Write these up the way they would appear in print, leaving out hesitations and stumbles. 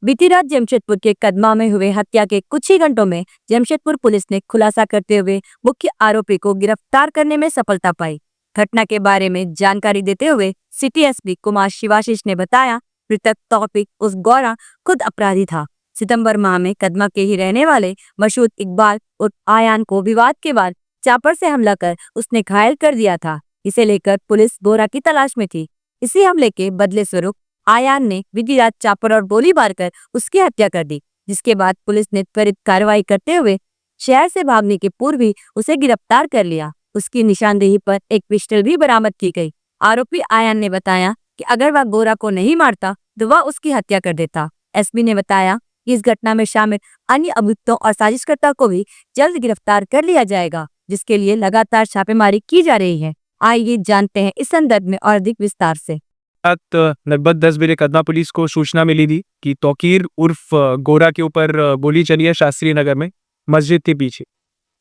बीती रात जमशेदपुर के कदमा में हुए हत्या के कुछ ही घंटों में जमशेदपुर पुलिस ने खुलासा करते हुए मुख्य आरोपी को गिरफ्तार करने में सफलता पाई। घटना के बारे में जानकारी देते हुए सिटी एसपी कुमार शिवाशीष ने बताया, मृतक तौफीक उस गौरा खुद अपराधी था। सितंबर माह में कदमा के ही रहने वाले मशहूद इकबाल उर्फ आयान को विवाद के बाद चापर से हमला कर उसने घायल कर दिया था। इसे लेकर पुलिस गोरा की तलाश में थी। इसी हमले के बदले स्वरूप आयान ने बीती रात चापर और गोली मारकर उसकी हत्या कर दी, जिसके बाद पुलिस ने त्वरित कार्रवाई करते हुए शहर से भागने के पूर्व ही उसे गिरफ्तार कर लिया। उसकी निशानदेही पर एक पिस्टल भी बरामद की गई। आरोपी आयान ने बताया कि अगर वह गोरा को नहीं मारता तो वह उसकी हत्या कर देता। एसपी ने बताया कि इस घटना में शामिल अन्य अभियुक्तों और साजिशकर्ता को भी जल्द गिरफ्तार कर लिया जाएगा, जिसके लिए लगातार छापेमारी की जा रही है। आइए जानते हैं इस संदर्भ में और अधिक विस्तार से। रात लगभग 10 बजे कदमा पुलिस को सूचना मिली थी कि तौकीर उर्फ गोरा के ऊपर गोली चली है शास्त्री नगर में, मस्जिद के पीछे।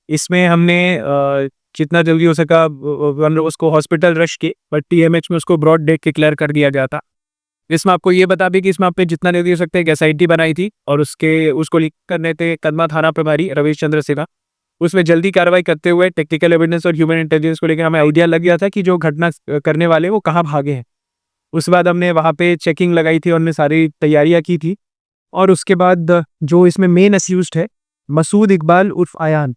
इसमें हमने जितना जल्दी हो सका उसको हॉस्पिटल रश किए, बट टीएमएच में उसको ब्रॉड डेथ डिक्लेयर कर दिया गया था। इसमें आपको ये बता दें कि इसमें आपने जितना जल्दी हो सकता है एक एसआईटी बनाई थी और उसको लिख करने थे कदमा थाना प्रभारी रवीश चंद्र सिन्हा। उसमें जल्दी कार्रवाई करते हुए टेक्निकल एविडेंस और ह्यूमन इंटेलिजेंस को लेकर हमें आइडिया लग गया था कि जो घटना करने वाले वो कहाँ भागे हैं। उसके बाद हमने वहाँ पे चेकिंग लगाई थी और हमने सारी तैयारियां की थी। और उसके बाद जो इसमें मेन अक्यूज्ड है मसूद इकबाल उर्फ आयान,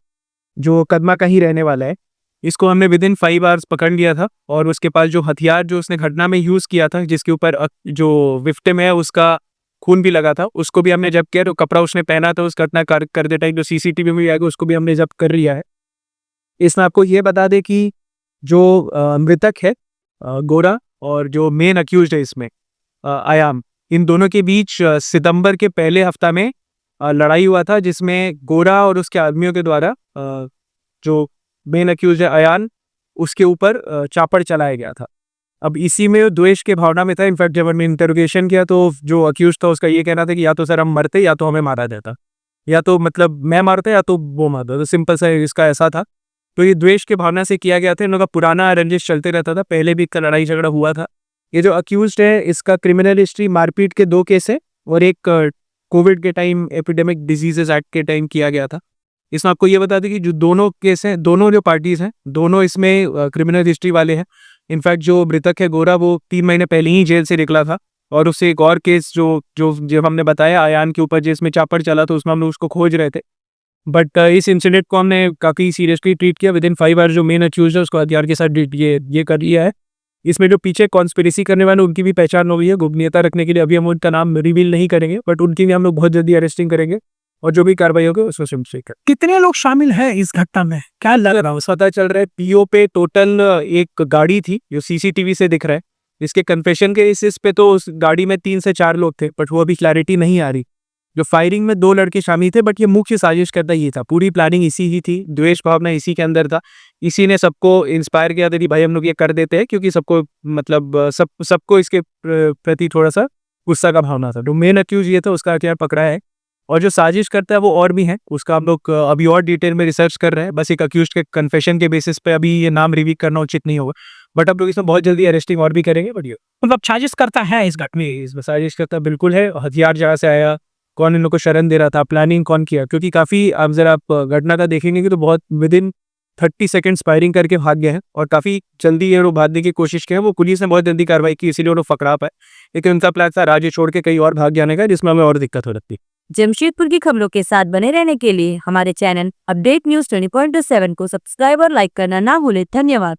जो कदमा का ही रहने वाला है, इसको हमने विदिन 5 आवर्स पकड़ लिया था। और उसके पास जो हथियार जो उसने घटना में यूज़ किया था, जिसके ऊपर जो विक्टिम है उसका खून भी लगा था, उसको भी हमने जब्त किया। तो कपड़ा उसने पहना था उस घटना करते टाइम जो सीसीटीवी में आएगा उसको भी हमने जब्त कर लिया है। इसमें आपको ये बता दें कि जो मृतक है गोरा और जो मेन अक्यूज्ड है इसमें आयाम, इन दोनों के बीच सितंबर के पहले हफ्ता में लड़ाई हुआ था, जिसमें गोरा और उसके आदमियों के द्वारा जो मेन अक्यूज्ड है आयान, उसके ऊपर चापड़ चलाया गया था। अब इसी में द्वेष के भावना में था। इनफैक्ट जब हमने इंटरोगेशन किया तो जो अक्यूज था उसका ये कहना था कि या तो सर हम मरते या तो हमें मारा जाता, या तो मतलब मैं मारता या तो वो मारता। तो सिंपल सा इसका ऐसा था। तो ये द्वेष के भावना से किया गया था। इन लोगों का पुराना रंजिश चलते रहता था, पहले भी लड़ाई झगड़ा हुआ था। ये जो अक्यूज्ड है इसका क्रिमिनल हिस्ट्री मारपीट के 2 केस है और एक कोविड के टाइम एपिडेमिक डिजीजेज एक्ट के टाइम किया गया था। इसमें आपको ये बता दें कि जो दोनों केस हैं, दोनों जो पार्टीज हैं, दोनों इसमें क्रिमिनल हिस्ट्री वाले हैं। इनफैक्ट जो मृतक है गोरा वो 3 महीने पहले ही जेल से निकला था। और उससे एक और केस जो हमने बताया आयान के ऊपर जिसमें चापड़ चला, तो उसमें हम लोग उसको खोज रहे थे। बट इस इंसिडेंट को हमने काफ़ी सीरियसली ट्रीट किया। विदिन 5 आवर्स जो मेन अक्यूज है उसको हथियार के साथ ये कर लिया है। इसमें जो पीछे कॉन्स्पिरेसी करने वाले उनकी भी पहचान हो गई है। गोपनीयता रखने के लिए अभी हम उनका नाम रिवील नहीं करेंगे, बट उनकी भी हम लोग बहुत जल्दी अरेस्टिंग करेंगे और जो भी कार्रवाई होगी उसको सिम्प्लिफाई। कितने लोग शामिल हैं इस घटना में, क्या लग रहा है? पता चल रहा है पीओ पे टोटल एक गाड़ी थी जो सीसीटीवी से दिख रहा है। इसके कन्फेशन के बेसिस पे तो उस गाड़ी में 3 से 4 लोग थे, बट वो अभी क्लैरिटी नहीं आ रही। जो फायरिंग में 2 लड़के शामिल थे, बट ये मुख्य साजिश करता ये था। पूरी प्लानिंग इसी ही थी, द्वेष भावना इसी के अंदर था। इसी ने सबको इंस्पायर किया था कि भाई हम लोग ये कर देते हैं, क्योंकि सबको मतलब सबको इसके प्रति थोड़ा सा गुस्सा का भावना था। जो मेन अक्यूज ये था उसका हथियार पकड़ा है और जो साजिश करता है वो और भी है, उसका हम लोग अभी और डिटेल में रिसर्च कर रहे हैं। बस एक अक्यूज के कन्फेशन के बेसिस पे अभी ये नाम रिवील करना उचित नहीं होगा, बट अब लोग इसमें बहुत जल्दी अरेस्टिंग और भी करेंगे। बढ़िया मतलब साजिश करता है इस घटना में? इसमें साजिश करता बिल्कुल है। हथियार जहाँ से आया, कौन इन लोग को शरण दे रहा था, प्लानिंग कौन किया, क्योंकि काफ़ी आप जरा आप घटना का देखेंगे कि तो बहुत विदिन 30 सेकेंड्स फायरिंग करके भाग गए हैं और काफ़ी जल्दी ये लोग भागने की कोशिश की है। वो पुलिस ने बहुत जल्दी कार्रवाई की, इसीलिए वो लोग पकड़ा पाए। लेकिन उनका प्लान था राज्य छोड़ के कहीं और भाग जाने का, जिसमें हमें और दिक्कत हो सकती है। जमशेदपुर की खबरों के साथ बने रहने के लिए हमारे चैनल अपडेट न्यूज 20.7 को सब्सक्राइब और लाइक करना ना भूलें। धन्यवाद।